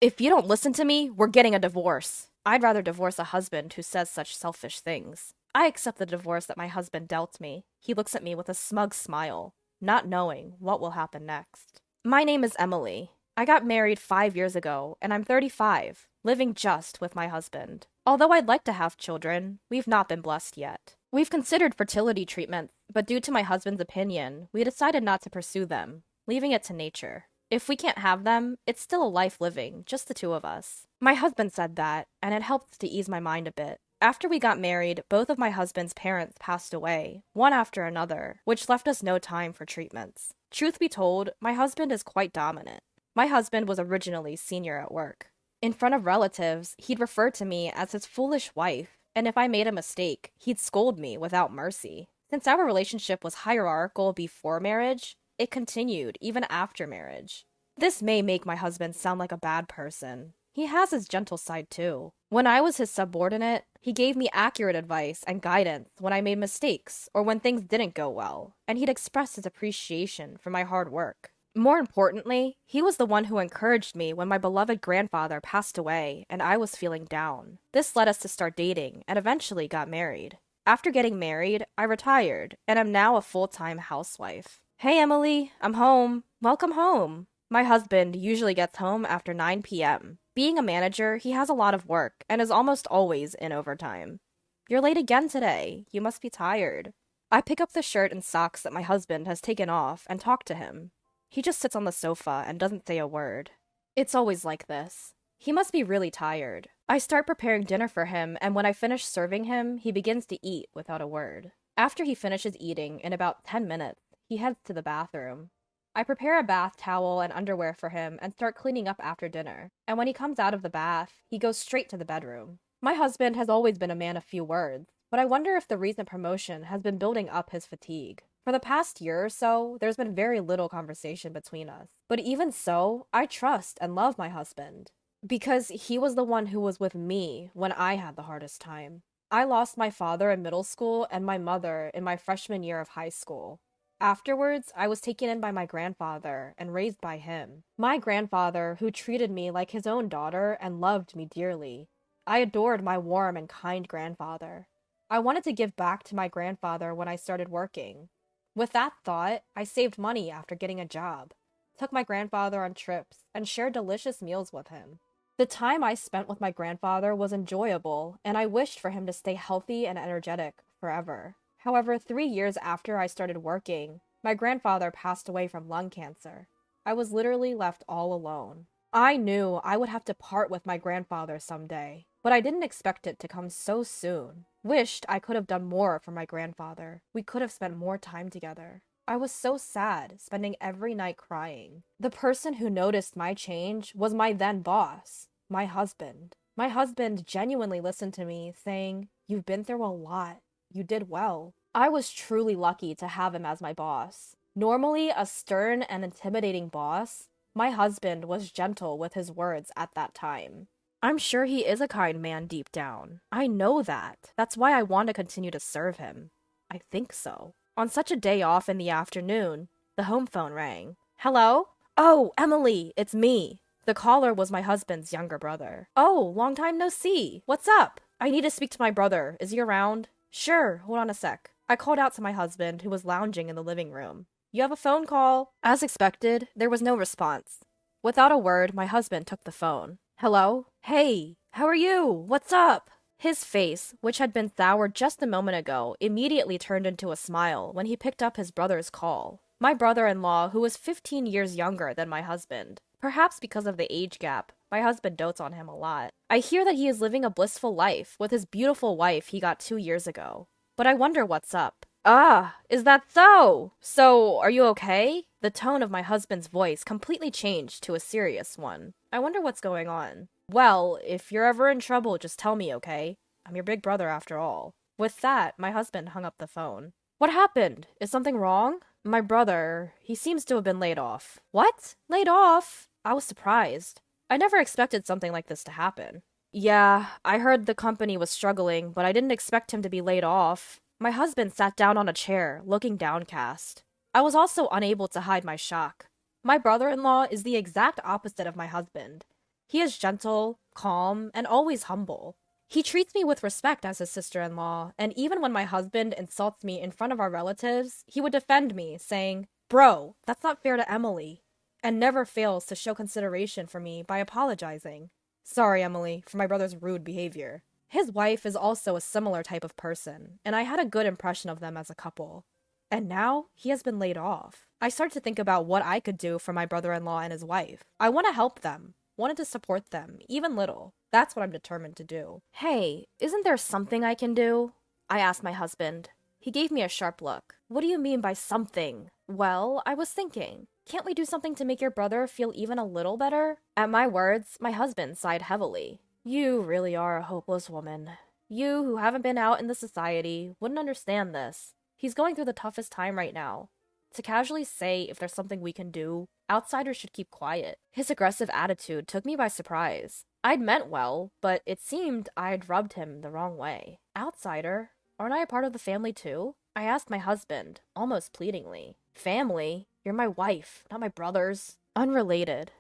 If you don't listen to me, we're getting a divorce. I'd rather divorce a husband who says such selfish things. I accept the divorce that my husband dealt me. He looks at me with a smug smile, not knowing what will happen next. My name is Emily. I got married 5 years ago, and I'm 35, living just with my husband. Although I'd like to have children, we've not been blessed yet. We've considered fertility treatments, but due to my husband's opinion, we decided not to pursue them, leaving it to nature. If we can't have them, it's still a life living, just the two of us. My husband said that, and it helped to ease my mind a bit. After we got married, both of my husband's parents passed away, one after another, which left us no time for treatments. Truth be told, my husband is quite dominant. My husband was originally senior at work. In front of relatives, he'd refer to me as his foolish wife, and if I made a mistake, he'd scold me without mercy. Since our relationship was hierarchical before marriage, it continued even after marriage. This may make my husband sound like a bad person. He has his gentle side too. When I was his subordinate, he gave me accurate advice and guidance when I made mistakes or when things didn't go well, and he'd express his appreciation for my hard work. More importantly, he was the one who encouraged me when my beloved grandfather passed away and I was feeling down. This led us to start dating and eventually got married. After getting married, I retired and am now a full-time housewife. Hey Emily, I'm home. Welcome home. My husband usually gets home after 9 p.m. Being a manager, he has a lot of work and is almost always in overtime. You're late again today. You must be tired. I pick up the shirt and socks that my husband has taken off and talk to him. He just sits on the sofa and doesn't say a word. It's always like this. He must be really tired. I start preparing dinner for him, and when I finish serving him, he begins to eat without a word. After he finishes eating, in about 10 minutes, he heads to the bathroom. I prepare a bath towel and underwear for him and start cleaning up after dinner, and when he comes out of the bath, he goes straight to the bedroom. My husband has always been a man of few words, but I wonder if the recent promotion has been building up his fatigue. For the past year or so, there's been very little conversation between us. But even so, I trust and love my husband. Because he was the one who was with me when I had the hardest time. I lost my father in middle school and my mother in my freshman year of high school. Afterwards, I was taken in by my grandfather and raised by him. My grandfather, who treated me like his own daughter and loved me dearly. I adored my warm and kind grandfather. I wanted to give back to my grandfather when I started working. With that thought, I saved money after getting a job, took my grandfather on trips, and shared delicious meals with him. The time I spent with my grandfather was enjoyable, and I wished for him to stay healthy and energetic forever. However, 3 years after I started working, my grandfather passed away from lung cancer. I was literally left all alone. I knew I would have to part with my grandfather someday, but I didn't expect it to come so soon. Wished I could have done more for my grandfather. We could have spent more time together. I was so sad, spending every night crying. The person who noticed my change was my then boss, my husband. My husband genuinely listened to me, saying, "You've been through a lot. You did well." I was truly lucky to have him as my boss. Normally a stern and intimidating boss, my husband was gentle with his words at that time. I'm sure he is a kind man deep down. I know that. That's why I want to continue to serve him. I think so. On such a day off in the afternoon, the home phone rang. Hello? Oh, Emily, it's me. The caller was my husband's younger brother. Oh, long time no see. What's up? I need to speak to my brother. Is he around? Sure, hold on a sec. I called out to my husband, who was lounging in the living room. You have a phone call? As expected, there was no response. Without a word, my husband took the phone. Hello? Hey, how are you? What's up? His face, which had been sour just a moment ago, immediately turned into a smile when he picked up his brother's call. My brother-in-law, who was 15 years younger than my husband. Perhaps because of the age gap, my husband dotes on him a lot. I hear that he is living a blissful life with his beautiful wife he got 2 years ago. But I wonder what's up. Ah, is that so? So, are you okay? The tone of my husband's voice completely changed to a serious one. I wonder what's going on. Well, if you're ever in trouble, just tell me, okay? I'm your big brother after all. With that, my husband hung up the phone. What happened? Is something wrong? My brother, he seems to have been laid off. What? Laid off? I was surprised. I never expected something like this to happen. Yeah, I heard the company was struggling, but I didn't expect him to be laid off. My husband sat down on a chair, looking downcast. I was also unable to hide my shock. My brother-in-law is the exact opposite of my husband. He is gentle, calm, and always humble. He treats me with respect as his sister-in-law, and even when my husband insults me in front of our relatives, he would defend me, saying, "Bro, that's not fair to Emily," and never fails to show consideration for me by apologizing. "Sorry, Emily, for my brother's rude behavior." His wife is also a similar type of person, and I had a good impression of them as a couple. And now he has been laid off. I start to think about what I could do for my brother-in-law and his wife. I want to help them, wanted to support them, even little. That's what I'm determined to do. "Hey, isn't there something I can do?" I asked my husband. He gave me a sharp look. "What do you mean by something?" "Well, I was thinking, can't we do something to make your brother feel even a little better?" At my words, my husband sighed heavily. "You really are a hopeless woman. You, who haven't been out in the society, wouldn't understand this. He's going through the toughest time right now. To casually say if there's something we can do, outsiders should keep quiet." His aggressive attitude took me by surprise. I'd meant well, but it seemed I'd rubbed him the wrong way. "Outsider? Aren't I a part of the family too?" I asked my husband, almost pleadingly. "Family? You're my wife, not my brother's." "Unrelated.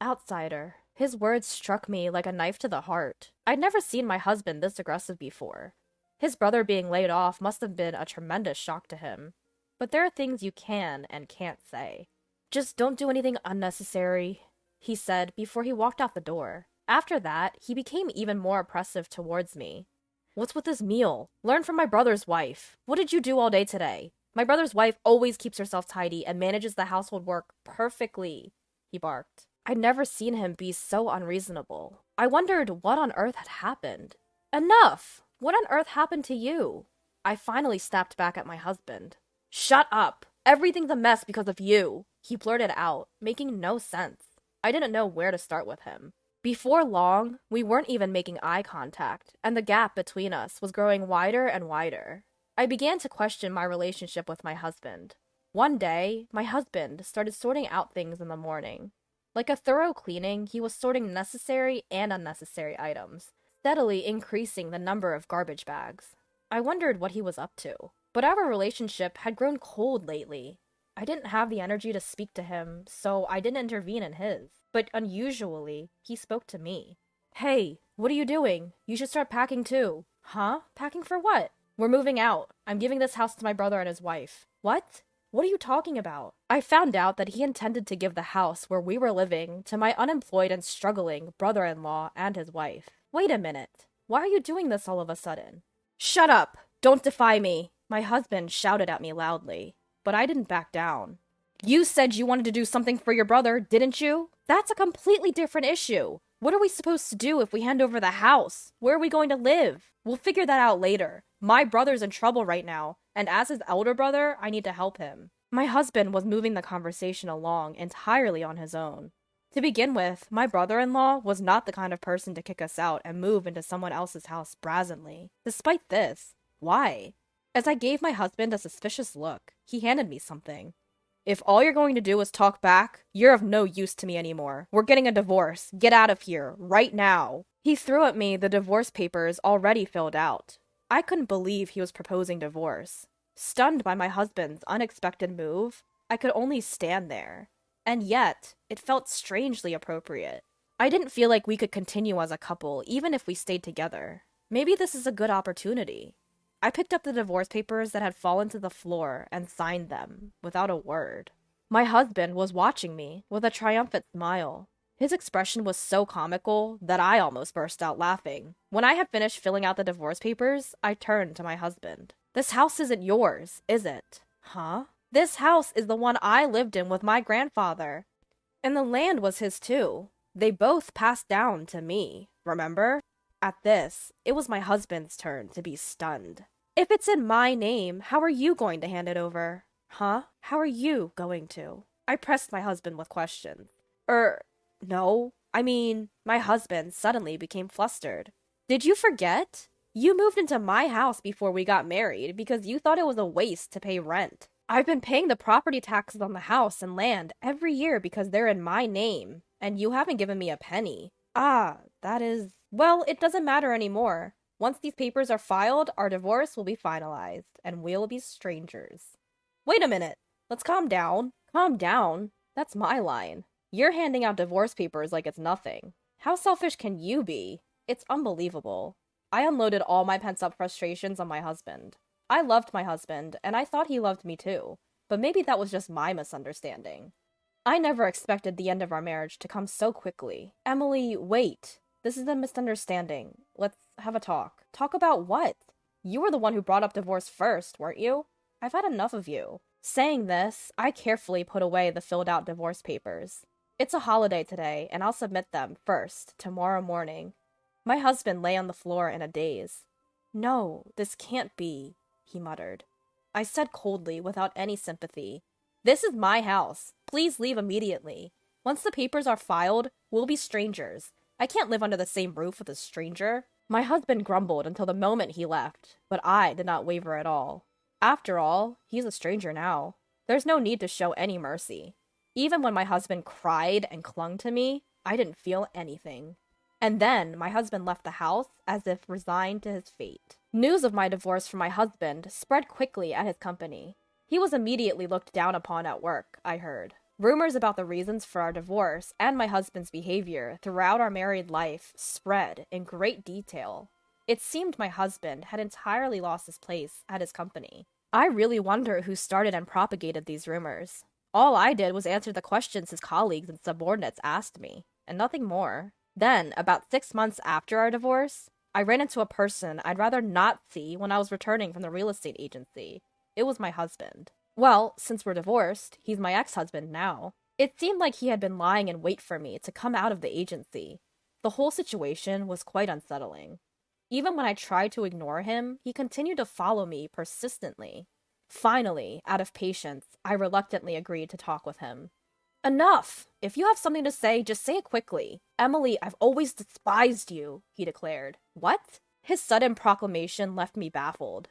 Outsider." His words struck me like a knife to the heart. I'd never seen my husband this aggressive before. His brother being laid off must have been a tremendous shock to him. But there are things you can and can't say. "Just don't do anything unnecessary," he said before he walked out the door. After that, he became even more oppressive towards me. "What's with this meal? Learn from my brother's wife. What did you do all day today? My brother's wife always keeps herself tidy and manages the household work perfectly," he barked. I'd never seen him be so unreasonable. I wondered what on earth had happened. "Enough! What on earth happened to you?" I finally snapped back at my husband. "Shut up! Everything's a mess because of you," he blurted out, making no sense. I didn't know where to start with him. Before long, we weren't even making eye contact, and the gap between us was growing wider and wider. I began to question my relationship with my husband. One day, my husband started sorting out things in the morning. Like a thorough cleaning, he was sorting necessary and unnecessary items, steadily increasing the number of garbage bags. I wondered what he was up to. But our relationship had grown cold lately. I didn't have the energy to speak to him, so I didn't intervene in his. But unusually, he spoke to me. "Hey, what are you doing? You should start packing too." "Huh? Packing for what?" "We're moving out. I'm giving this house to my brother and his wife." "What? What are you talking about?" I found out that he intended to give the house where we were living to my unemployed and struggling brother-in-law and his wife. Wait a minute. Why are you doing this all of a sudden? "Shut up! Don't defy me!" My husband shouted at me loudly, but I didn't back down. "You said you wanted to do something for your brother, didn't you? That's a completely different issue. What are we supposed to do if we hand over the house? Where are we going to live? We'll figure that out later. My brother's in trouble right now, and as his elder brother, I need to help him." My husband was moving the conversation along entirely on his own. To begin with, my brother-in-law was not the kind of person to kick us out and move into someone else's house brazenly. Despite this, why? As I gave my husband a suspicious look, he handed me something. "If all you're going to do is talk back, you're of no use to me anymore. We're getting a divorce. Get out of here, right now." He threw at me the divorce papers already filled out. I couldn't believe he was proposing divorce. Stunned by my husband's unexpected move, I could only stand there. And yet, it felt strangely appropriate. I didn't feel like we could continue as a couple, even if we stayed together. Maybe this is a good opportunity. I picked up the divorce papers that had fallen to the floor and signed them, without a word. My husband was watching me with a triumphant smile. His expression was so comical that I almost burst out laughing. When I had finished filling out the divorce papers, I turned to my husband. "This house isn't yours, is it?" "Huh?" "This house is the one I lived in with my grandfather. And the land was his too. They both passed down to me, remember?" At this, it was my husband's turn to be stunned. "If it's in my name, how are you going to hand it over?" "Huh? How are you going to?" I pressed my husband with questions. No. My husband suddenly became flustered. "Did you forget? You moved into my house before we got married because you thought it was a waste to pay rent. I've been paying the property taxes on the house and land every year because they're in my name, and you haven't given me a penny." "Ah, well, it doesn't matter anymore. Once these papers are filed, our divorce will be finalized, and we'll be strangers." "Wait a minute. Let's calm down." "Calm down? That's my line. You're handing out divorce papers like it's nothing. How selfish can you be? It's unbelievable. I unloaded all my pent-up frustrations on my husband. I loved my husband, and I thought he loved me too, but maybe that was just my misunderstanding. I never expected the end of our marriage to come so quickly. Emily, wait. This is a misunderstanding. Let's have a talk. Talk about what? You were the one who brought up divorce first, weren't you? I've had enough of you. Saying this, I carefully put away the filled-out divorce papers. It's a holiday today, and I'll submit them first, tomorrow morning. My husband lay on the floor in a daze. No, this can't be, he muttered. I said coldly, without any sympathy, "This is my house. Please leave immediately. Once the papers are filed, we'll be strangers. I can't live under the same roof with a stranger." My husband grumbled until the moment he left, but I did not waver at all. After all, he's a stranger now. There's no need to show any mercy. Even when my husband cried and clung to me, I didn't feel anything. And then my husband left the house as if resigned to his fate. News of my divorce from my husband spread quickly at his company. He was immediately looked down upon at work, I heard. Rumors about the reasons for our divorce and my husband's behavior throughout our married life spread in great detail. It seemed my husband had entirely lost his place at his company. I really wonder who started and propagated these rumors. All I did was answer the questions his colleagues and subordinates asked me, and nothing more. Then, about 6 months after our divorce, I ran into a person I'd rather not see when I was returning from the real estate agency. It was my husband. Well, since we're divorced, he's my ex-husband now. It seemed like he had been lying in wait for me to come out of the agency. The whole situation was quite unsettling. Even when I tried to ignore him, he continued to follow me persistently. Finally, out of patience, I reluctantly agreed to talk with him. "Enough! If you have something to say, just say it quickly. Emily, I've always despised you," he declared. What? His sudden proclamation left me baffled.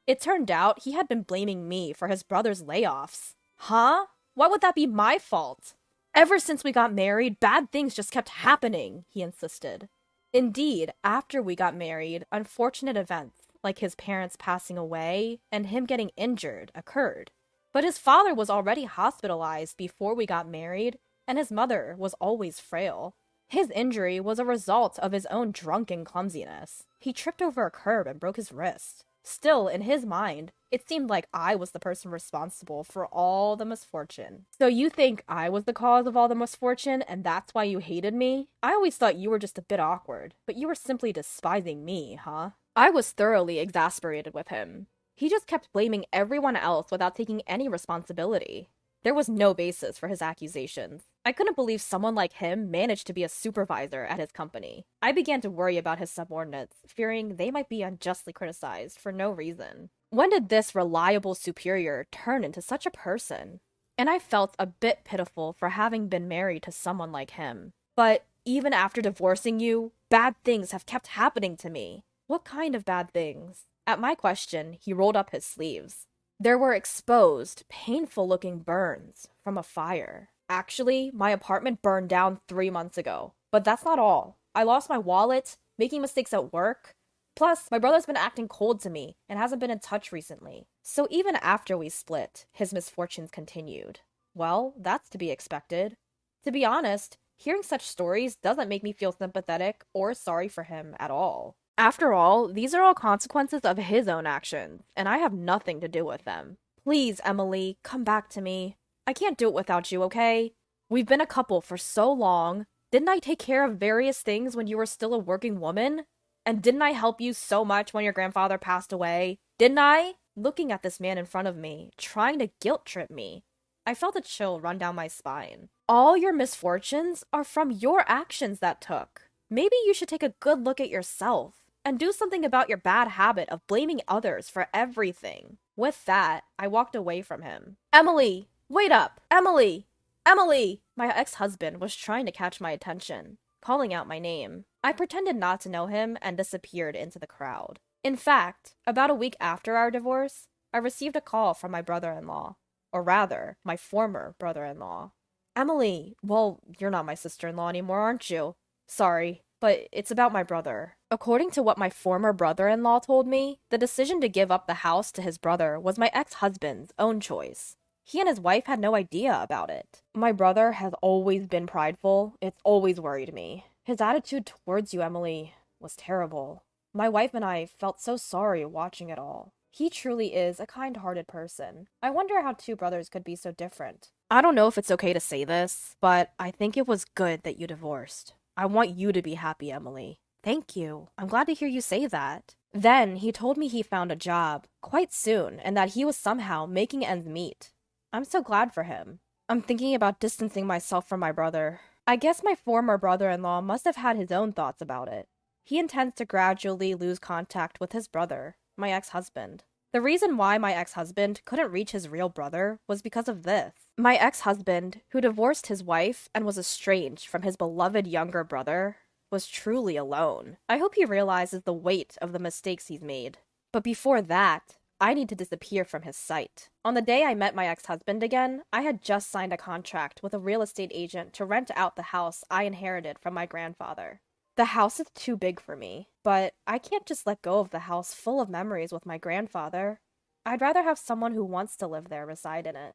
It turned out he had been blaming me for his brother's layoffs. Huh? Why would that be my fault? Ever since we got married, bad things just kept happening, he insisted. Indeed, after we got married, unfortunate events, like his parents passing away and him getting injured, occurred. But his father was already hospitalized before we got married, and his mother was always frail. His injury was a result of his own drunken clumsiness. He tripped over a curb and broke his wrist. Still, in his mind, it seemed like I was the person responsible for all the misfortune. So you think I was the cause of all the misfortune, and that's why you hated me? I always thought you were just a bit awkward, but you were simply despising me, huh? I was thoroughly exasperated with him. He just kept blaming everyone else without taking any responsibility. There was no basis for his accusations. I couldn't believe someone like him managed to be a supervisor at his company. I began to worry about his subordinates, fearing they might be unjustly criticized for no reason. When did this reliable superior turn into such a person? And I felt a bit pitiful for having been married to someone like him. But even after divorcing you, bad things have kept happening to me. What kind of bad things? At my question, he rolled up his sleeves. There were exposed, painful-looking burns from a fire. Actually, my apartment burned down 3 months ago. But that's not all. I lost my wallet, making mistakes at work. Plus, my brother's been acting cold to me and hasn't been in touch recently. So even after we split, his misfortunes continued. Well, that's to be expected. To be honest, hearing such stories doesn't make me feel sympathetic or sorry for him at all. After all, these are all consequences of his own actions, and I have nothing to do with them. Please, Emily, come back to me. I can't do it without you, okay? We've been a couple for so long. Didn't I take care of various things when you were still a working woman? And didn't I help you so much when your grandfather passed away? Didn't I? Looking at this man in front of me, trying to guilt-trip me, I felt a chill run down my spine. All your misfortunes are from your actions that took. Maybe you should take a good look at yourself and do something about your bad habit of blaming others for everything. With that, I walked away from him. Emily, wait up! Emily! Emily! My ex-husband was trying to catch my attention, calling out my name. I pretended not to know him and disappeared into the crowd. In fact, about a week after our divorce, I received a call from my brother-in-law. Or rather, my former brother-in-law. Emily, well, you're not my sister-in-law anymore, aren't you? Sorry, but it's about my brother. According to what my former brother-in-law told me, the decision to give up the house to his brother was my ex-husband's own choice. He and his wife had no idea about it. My brother has always been prideful. It's always worried me. His attitude towards you, Emily, was terrible. My wife and I felt so sorry watching it all. He truly is a kind-hearted person. I wonder how two brothers could be so different. I don't know if it's okay to say this, but I think it was good that you divorced. I want you to be happy, Emily. Thank you. I'm glad to hear you say that. Then he told me he found a job quite soon and that he was somehow making ends meet. I'm so glad for him. I'm thinking about distancing myself from my brother. I guess my former brother-in-law must have had his own thoughts about it. He intends to gradually lose contact with his brother, my ex-husband. The reason why my ex-husband couldn't reach his real brother was because of this. My ex-husband, who divorced his wife and was estranged from his beloved younger brother, was truly alone. I hope he realizes the weight of the mistakes he's made. But before that, I need to disappear from his sight. On the day I met my ex-husband again, I had just signed a contract with a real estate agent to rent out the house I inherited from my grandfather. The house is too big for me, but I can't just let go of the house full of memories with my grandfather. I'd rather have someone who wants to live there reside in it.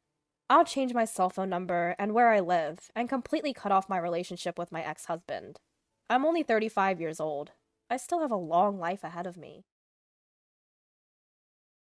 I'll change my cell phone number and where I live and completely cut off my relationship with my ex-husband. I'm only 35 years old. I still have a long life ahead of me.